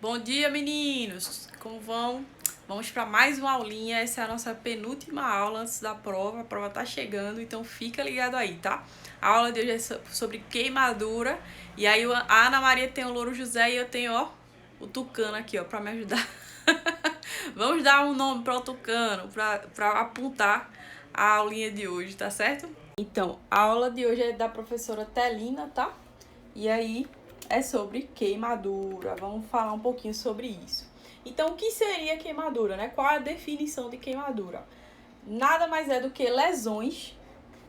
Bom dia, meninos! Como vão? Vamos para mais uma aulinha. Essa é a nossa penúltima aula antes da prova. A prova tá chegando, então fica ligado aí, tá? A aula de hoje é sobre queimadura. E aí a Ana Maria tem o Louro José e eu tenho, ó, o Tucano aqui, ó, para me ajudar. Vamos dar um nome para o Tucano, para apontar a aulinha de hoje, tá certo? Então, a aula de hoje é da professora Telina, tá? E aí é sobre queimadura. Vamos falar um pouquinho sobre isso. Então, o que seria queimadura, né? Qual é a definição de queimadura? Nada mais é do que lesões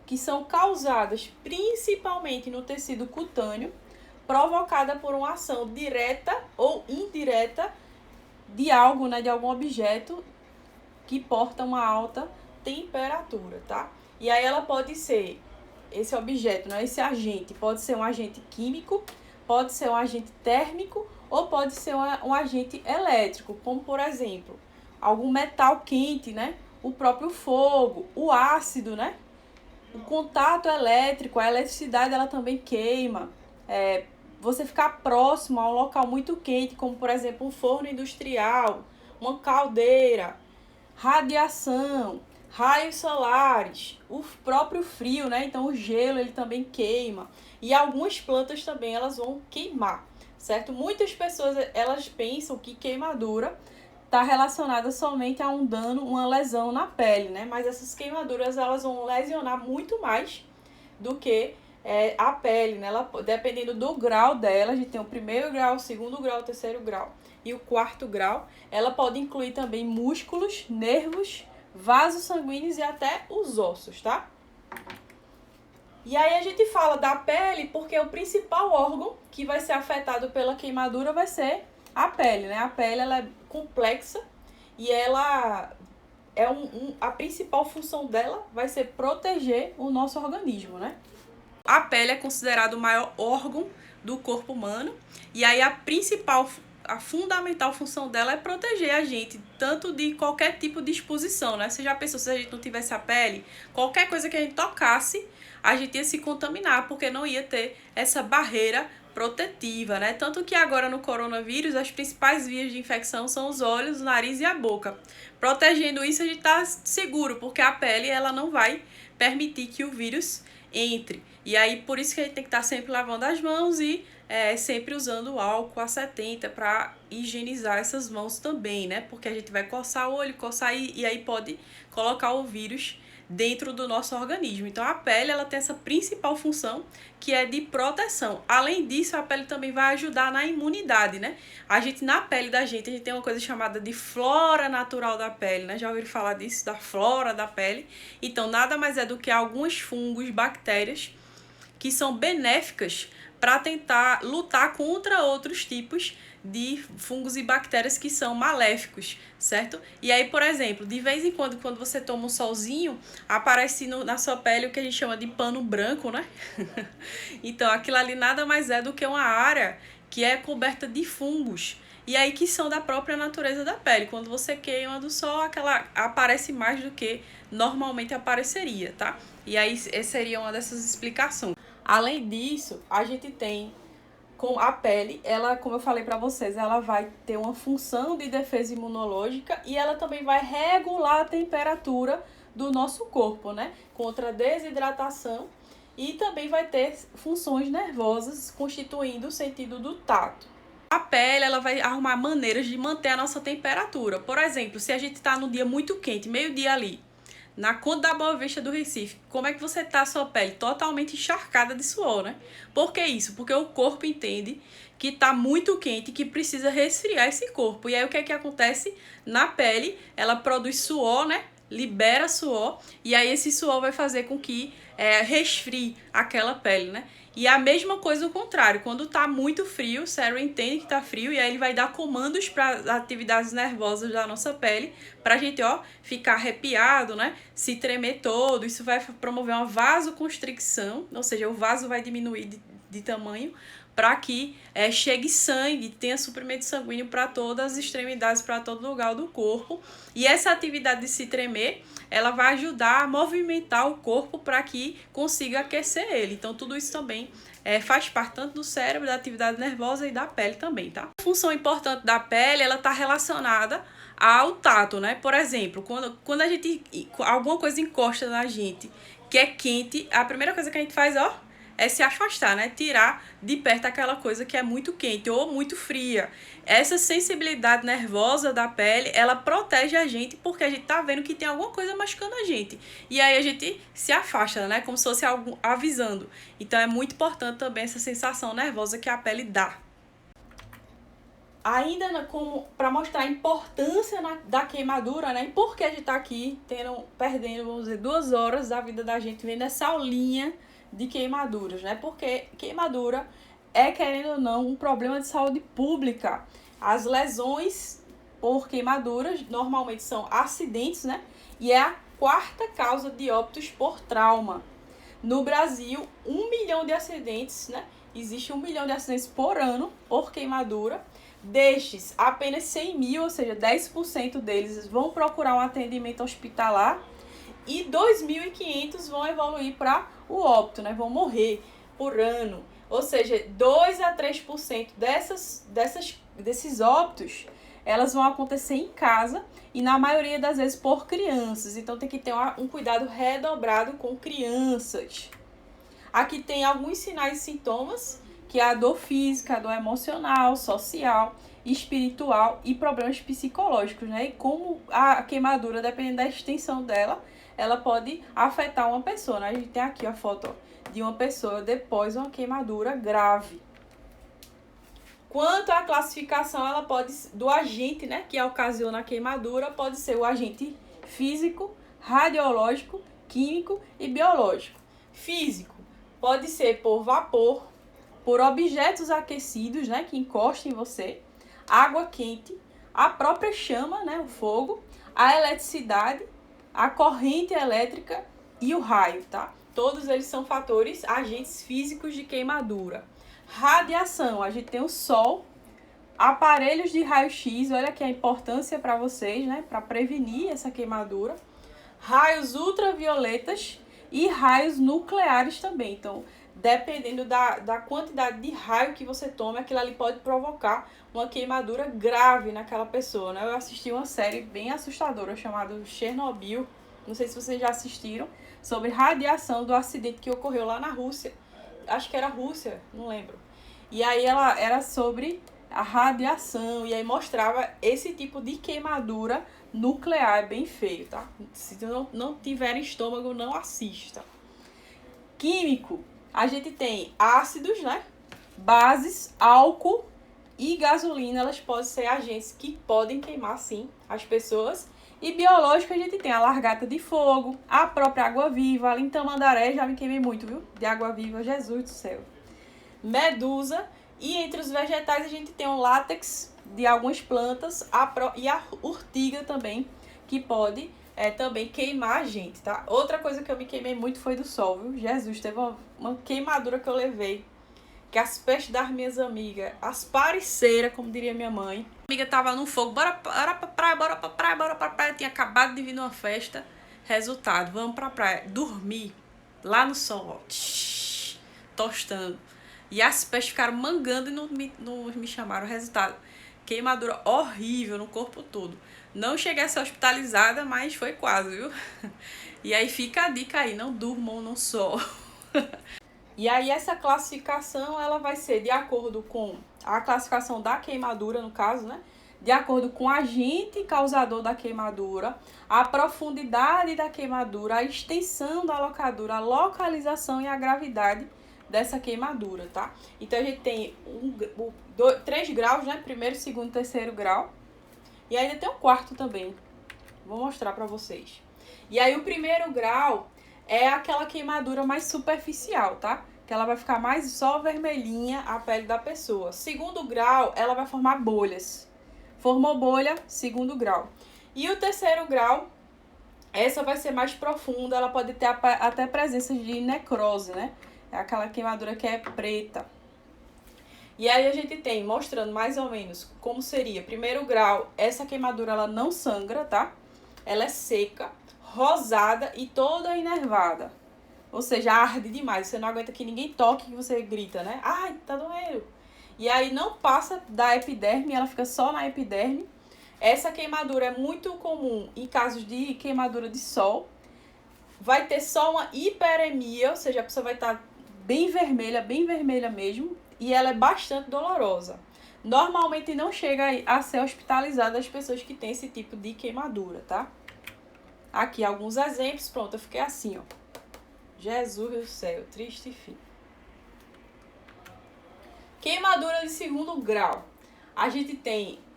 que são causadas principalmente no tecido cutâneo, provocada por uma ação direta ou indireta de algo, né, de algum objeto que porta uma alta temperatura, tá? E aí ela pode ser, esse objeto, né, esse agente, pode ser um agente químico, pode ser um agente térmico ou pode ser um agente elétrico, como por exemplo, algum metal quente, né? O próprio fogo, o ácido, né? O contato elétrico, a eletricidade ela também queima. Você ficar próximo a um local muito quente, como por exemplo um forno industrial, uma caldeira, radiação, raios solares, o próprio frio, né? Então o gelo ele também queima. E algumas plantas também elas vão queimar, certo? Muitas pessoas elas pensam que queimadura está relacionada somente a um dano, uma lesão na pele, né? Mas essas queimaduras elas vão lesionar muito mais do que a pele, né? Ela, dependendo do grau dela, a gente tem o primeiro grau, o segundo grau, o terceiro grau e o quarto grau. Ela pode incluir também músculos, nervos, vasos sanguíneos e até os ossos, tá? E aí a gente fala da pele porque o principal órgão que vai ser afetado pela queimadura vai ser a pele, né? A pele ela é complexa e ela a principal função dela vai ser proteger o nosso organismo, né? A pele é considerado o maior órgão do corpo humano e aí a fundamental função dela é proteger a gente, tanto de qualquer tipo de exposição, né? Você já pensou se a gente não tivesse a pele, qualquer coisa que a gente tocasse, a gente ia se contaminar, porque não ia ter essa barreira protetiva, né? Tanto que agora no coronavírus, as principais vias de infecção são os olhos, o nariz e a boca. Protegendo isso, a gente tá seguro, porque a pele, ela não vai permitir que o vírus entre. E aí, por isso que a gente tem que estar sempre lavando as mãos e sempre usando o álcool a 70 para higienizar essas mãos também, né? Porque a gente vai coçar o olho, coçar e aí pode colocar o vírus dentro do nosso organismo. Então a pele ela tem essa principal função que é de proteção. Além disso, a pele também vai ajudar na imunidade, né? Na pele da gente, a gente tem uma coisa chamada de flora natural da pele, né? Já ouviram falar disso, da flora da pele? Então nada mais é do que alguns fungos, bactérias que são benéficas para tentar lutar contra outros tipos de fungos e bactérias que são maléficos, certo? E aí, por exemplo, de vez em quando você toma um solzinho, aparece na sua pele o que a gente chama de pano branco, né? Então, aquilo ali nada mais é do que uma área que é coberta de fungos. E aí que são da própria natureza da pele. Quando você queima do sol, aquela aparece mais do que normalmente apareceria, tá? E aí, essa seria uma dessas explicações. Além disso, a gente tem com a pele, ela, como eu falei para vocês, ela vai ter uma função de defesa imunológica e ela também vai regular a temperatura do nosso corpo, né? Contra a desidratação e também vai ter funções nervosas, constituindo o sentido do tato. A pele, ela vai arrumar maneiras de manter a nossa temperatura. Por exemplo, se a gente está num dia muito quente, meio-dia ali, na Conta da Boa Vista do Recife, como é que você tá a sua pele? Totalmente encharcada de suor, né? Por que isso? Porque o corpo entende que tá muito quente e que precisa resfriar esse corpo. E aí o que é que acontece? Na pele, ela produz suor, né? Libera suor e aí esse suor vai fazer com que resfrie aquela pele, né? E a mesma coisa o contrário, quando tá muito frio, o cérebro entende que tá frio e aí ele vai dar comandos para as atividades nervosas da nossa pele pra gente, ó, ficar arrepiado, né? Se tremer todo, isso vai promover uma vasoconstricção, ou seja, o vaso vai diminuir de tamanho para que chegue sangue, tenha suprimento sanguíneo para todas as extremidades, para todo lugar do corpo. E essa atividade de se tremer, ela vai ajudar a movimentar o corpo para que consiga aquecer ele. Então, tudo isso também faz parte tanto do cérebro, da atividade nervosa e da pele também, tá? A função importante da pele, ela tá relacionada ao tato, né? Por exemplo, quando alguma coisa encosta na gente que é quente, a primeira coisa que a gente faz, ó, é se afastar, né? Tirar de perto aquela coisa que é muito quente ou muito fria. Essa sensibilidade nervosa da pele, ela protege a gente porque a gente tá vendo que tem alguma coisa machucando a gente. E aí a gente se afasta, né? Como se fosse algo avisando. Então é muito importante também essa sensação nervosa que a pele dá. Ainda como para mostrar a importância da queimadura, né? E por que a gente tá aqui perdendo, vamos dizer, 2 horas da vida da gente vendo essa aulinha de queimaduras, né? Porque queimadura é, querendo ou não, um problema de saúde pública. As lesões por queimaduras normalmente são acidentes, né? E é a 4ª causa de óbitos por trauma. No Brasil, 1 milhão de acidentes, né? Existe 1 milhão de acidentes por ano por queimadura. Destes, apenas 100 mil, ou seja, 10% deles vão procurar um atendimento hospitalar e 2.500 vão evoluir para o óbito, né? Vão morrer por ano. Ou seja, 2 a 3% desses óbitos, elas vão acontecer em casa e na maioria das vezes por crianças. Então tem que ter um cuidado redobrado com crianças. Aqui tem alguns sinais e sintomas, que é a dor física, a dor emocional, social, espiritual e problemas psicológicos, né? E como a queimadura, dependendo da extensão dela, ela pode afetar uma pessoa, né? A gente tem aqui a foto de uma pessoa depois de uma queimadura grave. Quanto à classificação, ela pode do agente, né, que ocasiona a queimadura, pode ser o agente físico, radiológico, químico e biológico. Físico pode ser por vapor, por objetos aquecidos, né, que encostam em você, água quente, a própria chama, né, o fogo, a eletricidade, a corrente elétrica e o raio, tá? Todos eles são fatores, agentes físicos de queimadura. Radiação, a gente tem o sol, aparelhos de raio-x, olha aqui a importância para vocês, né, para prevenir essa queimadura. Raios ultravioletas e raios nucleares também. Então, dependendo da quantidade de raio que você toma, aquilo ali pode provocar uma queimadura grave naquela pessoa, né? Eu assisti uma série bem assustadora chamada Chernobyl, não sei se vocês já assistiram, sobre radiação do acidente que ocorreu lá na Rússia. Acho que era Rússia, não lembro. E aí ela era sobre a radiação, e aí mostrava esse tipo de queimadura nuclear, é bem feio, tá? Se não tiver estômago, não assista. Químico, a gente tem ácidos, né? Bases, álcool e gasolina, elas podem ser agentes que podem queimar, sim, as pessoas. E biológico, a gente tem a largata de fogo, a própria água-viva, ali em Tamandaré já me queimei muito, viu? De água-viva, Jesus do céu. Medusa, e entre os vegetais a gente tem o látex de algumas plantas e a urtiga também, que pode também queimar a gente, tá? Outra coisa que eu me queimei muito foi do sol, viu? Jesus, teve uma queimadura que eu levei, que as pestes das minhas amigas, as parceiras, como diria minha mãe. A amiga tava no fogo, bora pra praia, bora pra praia, bora pra praia. Tinha acabado de vir numa festa. Resultado, vamos pra praia. Dormir lá no sol, ó, tostando. E as pestes ficaram mangando e não me chamaram. Resultado, queimadura horrível no corpo todo. Não cheguei a ser hospitalizada, mas foi quase, viu? E aí fica a dica aí, não durmam no sol. E aí essa classificação, ela vai ser de acordo com a classificação da queimadura, no caso, né? De acordo com o agente causador da queimadura, a profundidade da queimadura, a extensão da locadura, a localização e a gravidade dessa queimadura, tá? Então a gente tem 3 graus, né? 1º, 2º, 3º grau. E ainda tem um 4º também. Vou mostrar pra vocês. E aí o 1º grau é aquela queimadura mais superficial, tá? Que ela vai ficar mais só vermelhinha a pele da pessoa. 2º grau, ela vai formar bolhas. Formou bolha, 2º grau. E o 3º grau, essa vai ser mais profunda, ela pode ter até presença de necrose, né? É aquela queimadura que é preta. E aí a gente tem, mostrando mais ou menos como seria. 1º grau, essa queimadura ela não sangra, tá? Ela é seca, rosada e toda inervada. Ou seja, arde demais. Você não aguenta que ninguém toque, que você grita, né? Ai, tá doendo. E aí não passa da epiderme, ela fica só na epiderme. Essa queimadura é muito comum em casos de queimadura de sol. Vai ter só uma hiperemia, ou seja, a pessoa vai estar bem vermelha mesmo. E ela é bastante dolorosa. Normalmente não chega a ser hospitalizada as pessoas que têm esse tipo de queimadura, tá? Aqui alguns exemplos, pronto, eu fiquei assim, ó. Jesus do céu, triste fim. Queimadura de segundo grau. A gente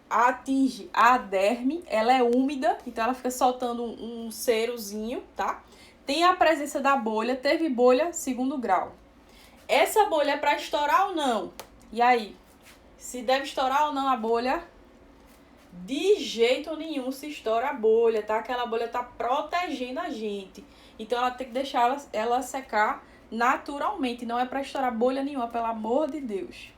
atinge a derme, ela é úmida, então ela fica soltando um cerozinho, tá? Tem a presença da bolha, teve bolha segundo grau. Essa bolha é para estourar ou não? E aí? Se deve estourar ou não a bolha? De jeito nenhum se estoura a bolha, tá? Aquela bolha tá protegendo a gente. Então ela tem que deixar ela secar naturalmente. Não é para estourar bolha nenhuma, pelo amor de Deus.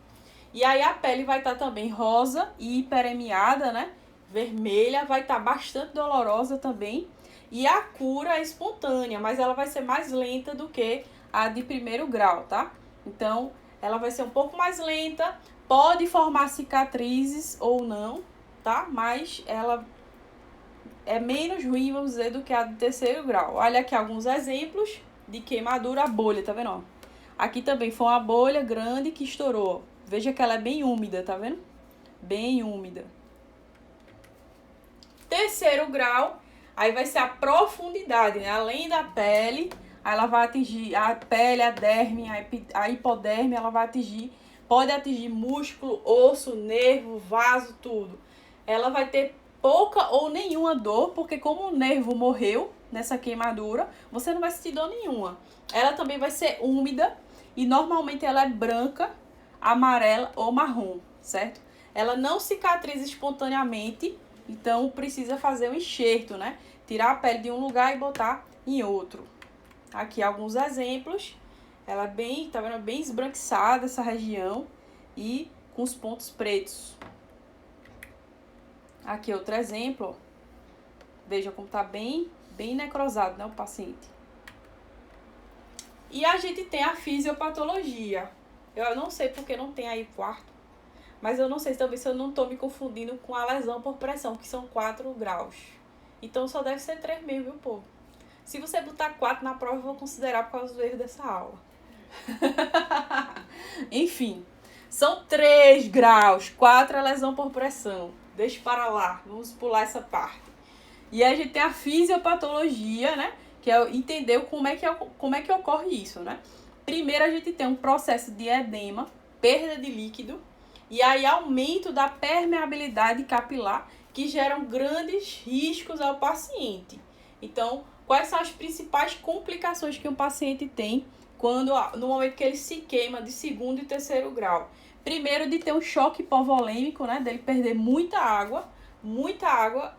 E aí a pele vai estar também rosa e hiperemiada, né? Vermelha, vai estar bastante dolorosa também. E a cura é espontânea, mas ela vai ser mais lenta do que a de primeiro grau, tá? Então, ela vai ser um pouco mais lenta, pode formar cicatrizes ou não, tá? Mas ela é menos ruim, vamos dizer, do que a de terceiro grau. Olha aqui alguns exemplos de queimadura, a bolha, tá vendo? Aqui também foi uma bolha grande que estourou. Veja que ela é bem úmida, tá vendo? Bem úmida. Terceiro grau, aí vai ser a profundidade, né? Além da pele, ela vai atingir a pele, a derme, a hipoderme, ela vai atingir, pode atingir músculo, osso, nervo, vaso, tudo. Ela vai ter pouca ou nenhuma dor, porque como o nervo morreu nessa queimadura, você não vai sentir dor nenhuma. Ela também vai ser úmida e normalmente ela é branca, amarela ou marrom, certo? Ela não cicatriza espontaneamente, então precisa fazer um enxerto, né? Tirar a pele de um lugar e botar em outro. Aqui alguns exemplos. Ela é bem, tá vendo? Bem esbranquiçada essa região e com os pontos pretos. Aqui outro exemplo, ó. Veja como tá bem necrosado, né, o paciente. E a gente tem a fisiopatologia. Eu não sei porque não tem aí quarto, mas eu não sei também se eu não tô me confundindo com a lesão por pressão, que são 4 graus. Então só deve ser 3 mesmo, viu, povo? Se você botar 4 na prova, eu vou considerar por causa do erro dessa aula. Enfim, são 3 graus, 4 é lesão por pressão. Deixa para lá, vamos pular essa parte. E aí a gente tem a fisiopatologia, né? Que é entender como é que ocorre isso, né? Primeiro a gente tem um processo de edema, perda de líquido, e aí aumento da permeabilidade capilar, que geram grandes riscos ao paciente. Então, quais são as principais complicações que um paciente tem no momento que ele se queima de segundo e terceiro grau? Primeiro, de ter um choque hipovolêmico, né? Dele perder muita água,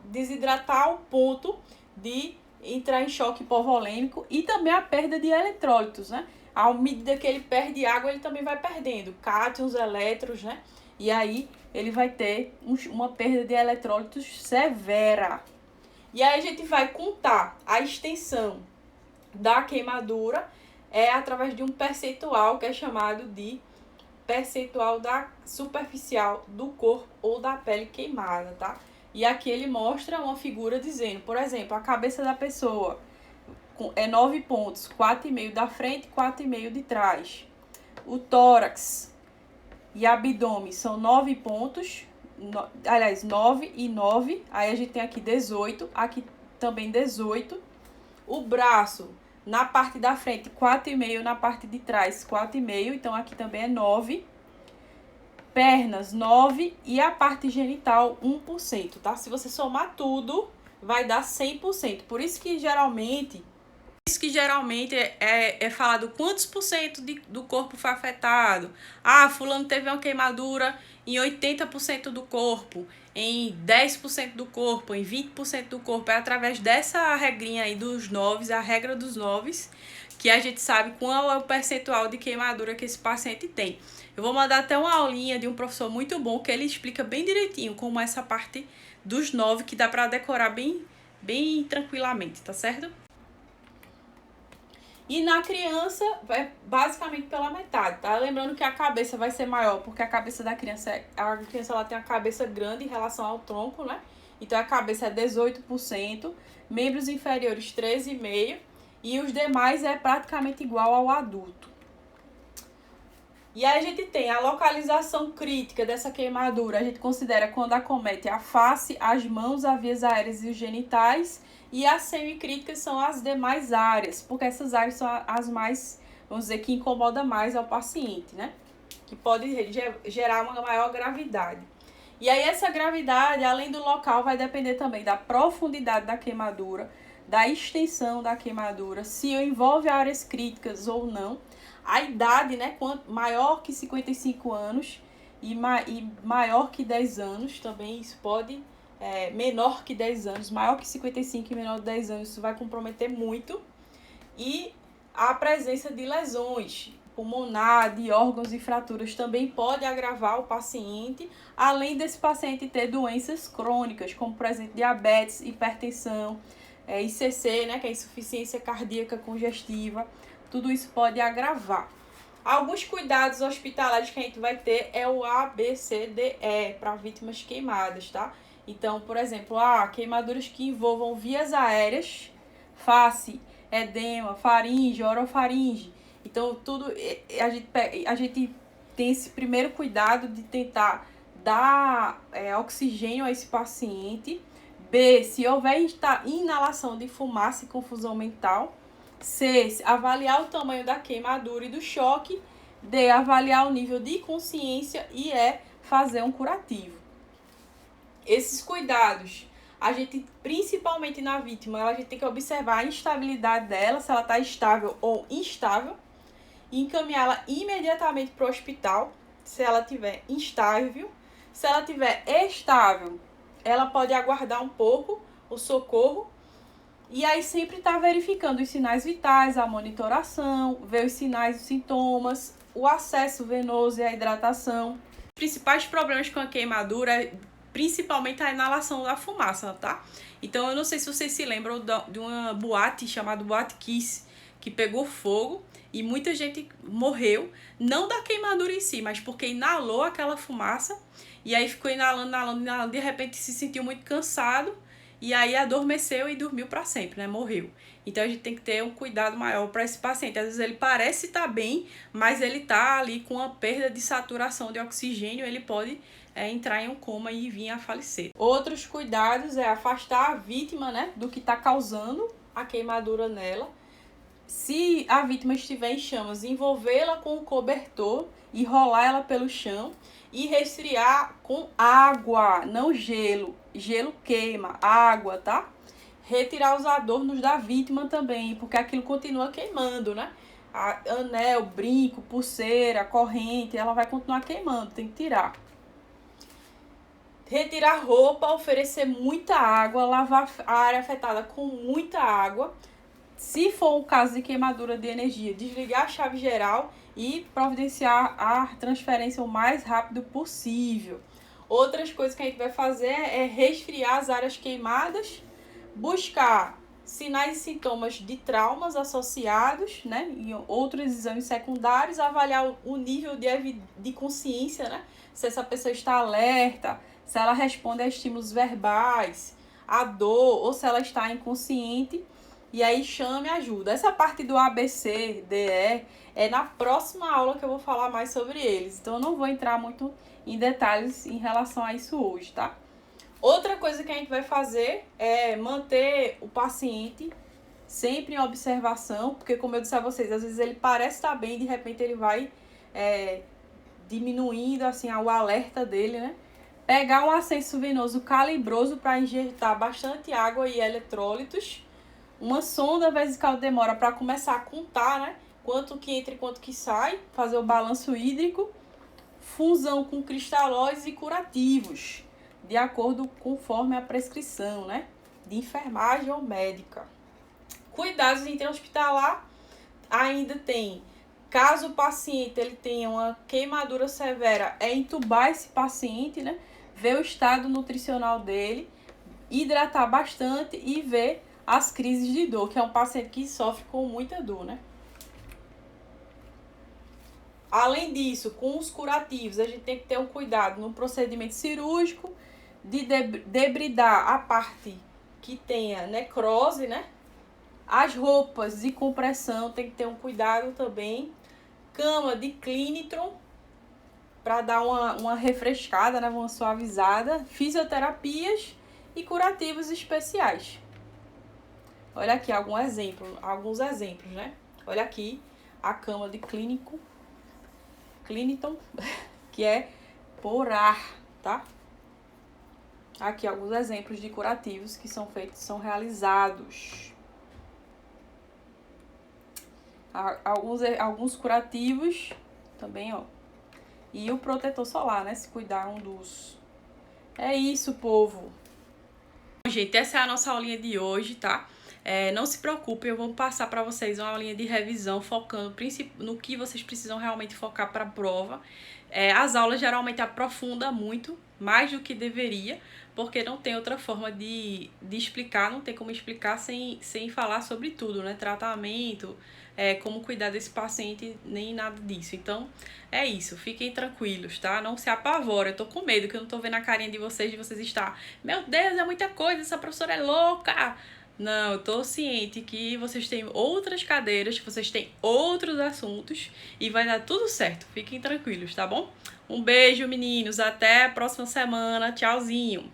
desidratar ao ponto de entrar em choque hipovolêmico, e também a perda de eletrólitos, né? À medida que ele perde água, ele também vai perdendo cátions, elétrons, né? E aí ele vai ter uma perda de eletrólitos severa. E aí a gente vai contar a extensão da queimadura através de um percentual que é chamado de percentual da superficial do corpo ou da pele queimada, tá? E aqui ele mostra uma figura dizendo, por exemplo, a cabeça da pessoa é 9 pontos, 4,5 da frente, 4,5 de trás. O tórax e abdômen são 9 pontos, aliás, 9 e 9. Aí a gente tem aqui 18, aqui também 18. O braço, na parte da frente, 4,5, na parte de trás, 4,5. Então aqui também é 9. Pernas, 9. E a parte genital, 1%, tá? Se você somar tudo, vai dar 100%. Por isso que geralmente é falado quantos por cento do corpo foi afetado. Ah, fulano teve uma queimadura em 80% do corpo, em 10% do corpo, em 20% do corpo. É através dessa regrinha aí dos 9, a regra dos 9, que a gente sabe qual é o percentual de queimadura que esse paciente tem. Eu vou mandar até uma aulinha de um professor muito bom, que ele explica bem direitinho como essa parte dos 9, que dá para decorar bem tranquilamente, tá certo? E na criança, é basicamente pela metade, tá? Lembrando que a cabeça vai ser maior, porque a cabeça da criança, ela tem a cabeça grande em relação ao tronco, né? Então a cabeça é 18%, membros inferiores 13,5% e os demais é praticamente igual ao adulto. E aí a gente tem a localização crítica dessa queimadura, a gente considera quando acomete a face, as mãos, as vias aéreas e os genitais, e as semicríticas são as demais áreas, porque essas áreas são as mais, vamos dizer, que incomoda mais ao paciente, né? Que pode gerar uma maior gravidade. E aí essa gravidade, além do local, vai depender também da profundidade da queimadura, da extensão da queimadura, se envolve áreas críticas ou não, a idade, né, maior que 55 anos e maior que 10 anos, também isso pode, menor que 10 anos, maior que 55 e menor que 10 anos, isso vai comprometer muito. E a presença de lesões pulmonar, de órgãos e fraturas também pode agravar o paciente, além desse paciente ter doenças crônicas, como por exemplo diabetes, hipertensão, ICC, né, que é insuficiência cardíaca congestiva. Tudo isso pode agravar. Alguns cuidados hospitalares que a gente vai ter é o ABCDE para vítimas queimadas, tá? Então, por exemplo, queimaduras que envolvam vias aéreas, face, edema, faringe, orofaringe. Então, tudo a gente tem esse primeiro cuidado de tentar dar oxigênio a esse paciente. B, se houver inalação de fumaça e confusão mental. C, avaliar o tamanho da queimadura e do choque. D, avaliar o nível de consciência. E fazer um curativo. Esses cuidados, a gente, principalmente na vítima, a gente tem que observar a instabilidade dela, se ela está estável ou instável, e encaminhá-la imediatamente para o hospital, se ela estiver instável. Se ela estiver estável, ela pode aguardar um pouco o socorro. E aí sempre tá verificando os sinais vitais, a monitoração, ver os sinais, os sintomas, o acesso venoso e a hidratação. Os principais problemas com a queimadura, principalmente a inalação da fumaça, tá? Então eu não sei se vocês se lembram de uma boate chamada Boate Kiss, que pegou fogo e muita gente morreu, não da queimadura em si, mas porque inalou aquela fumaça e aí ficou inalando, de repente se sentiu muito cansado. E aí adormeceu e dormiu para sempre, né? Morreu. Então a gente tem que ter um cuidado maior para esse paciente. Às vezes ele parece estar bem, mas ele está ali com uma perda de saturação de oxigênio, ele pode entrar em um coma e vir a falecer. Outros cuidados é afastar a vítima, né, do que está causando a queimadura nela. Se a vítima estiver em chamas, envolvê-la com o cobertor e rolar ela pelo chão e resfriar com água, não gelo. Gelo queima, água, tá? Retirar os adornos da vítima também, porque aquilo continua queimando, né? Anel, brinco, pulseira, corrente, ela vai continuar queimando, tem que tirar. Retirar roupa, oferecer muita água, lavar a área afetada com muita água. Se for o caso de queimadura de energia, desligar a chave geral e providenciar a transferência o mais rápido possível. Outras coisas que a gente vai fazer é resfriar as áreas queimadas, buscar sinais e sintomas de traumas associados, né, e outros exames secundários, avaliar o nível de consciência, né, se essa pessoa está alerta, se ela responde a estímulos verbais, a dor, ou se ela está inconsciente. E aí chame ajuda. Essa parte do ABC, DE, é na próxima aula que eu vou falar mais sobre eles. Então eu não vou entrar muito em detalhes em relação a isso hoje, tá? Outra coisa que a gente vai fazer é manter o paciente sempre em observação, porque como eu disse a vocês, às vezes ele parece estar bem, de repente ele vai diminuindo assim o alerta dele, né? Pegar um ascenso venoso calibroso para injetar bastante água e eletrólitos. Uma sonda vesical demora para começar a contar, né? Quanto que entra e quanto que sai, fazer o balanço hídrico, função com cristalóides e curativos, de acordo conforme a prescrição, né? De enfermagem ou médica. Cuidados intra-hospitalar, ainda tem, caso o paciente ele tenha uma queimadura severa, é entubar esse paciente, né? Ver o estado nutricional dele, hidratar bastante e ver as crises de dor, que é um paciente que sofre com muita dor, né? Além disso, com os curativos, a gente tem que ter um cuidado no procedimento cirúrgico de debridar a parte que tenha necrose, né? As roupas de compressão tem que ter um cuidado também. Cama de Clinitron para dar uma refrescada, né? Uma suavizada. Fisioterapias e curativos especiais. Olha aqui alguns exemplos, né? Olha aqui a cama de Clinitron, que é por ar, tá? Aqui alguns exemplos de curativos que são realizados. Alguns curativos também, ó. E o protetor solar, né? Se cuidar um dos. É isso, povo. Gente, essa é a nossa aulinha de hoje, tá? Não se preocupe, eu vou passar para vocês uma aulinha de revisão focando no que vocês precisam realmente focar para a prova. As aulas geralmente aprofundam muito, mais do que deveria, porque não tem outra forma de explicar, não tem como explicar sem falar sobre tudo, né? Tratamento, como cuidar desse paciente, nem nada disso. Então, é isso, fiquem tranquilos, tá? Não se apavorem, eu tô com medo, que eu não tô vendo a carinha de vocês estar, meu Deus, é muita coisa, essa professora é louca! Não, eu tô ciente que vocês têm outras cadeiras, que vocês têm outros assuntos e vai dar tudo certo. Fiquem tranquilos, tá bom? Um beijo, meninos. Até a próxima semana. Tchauzinho.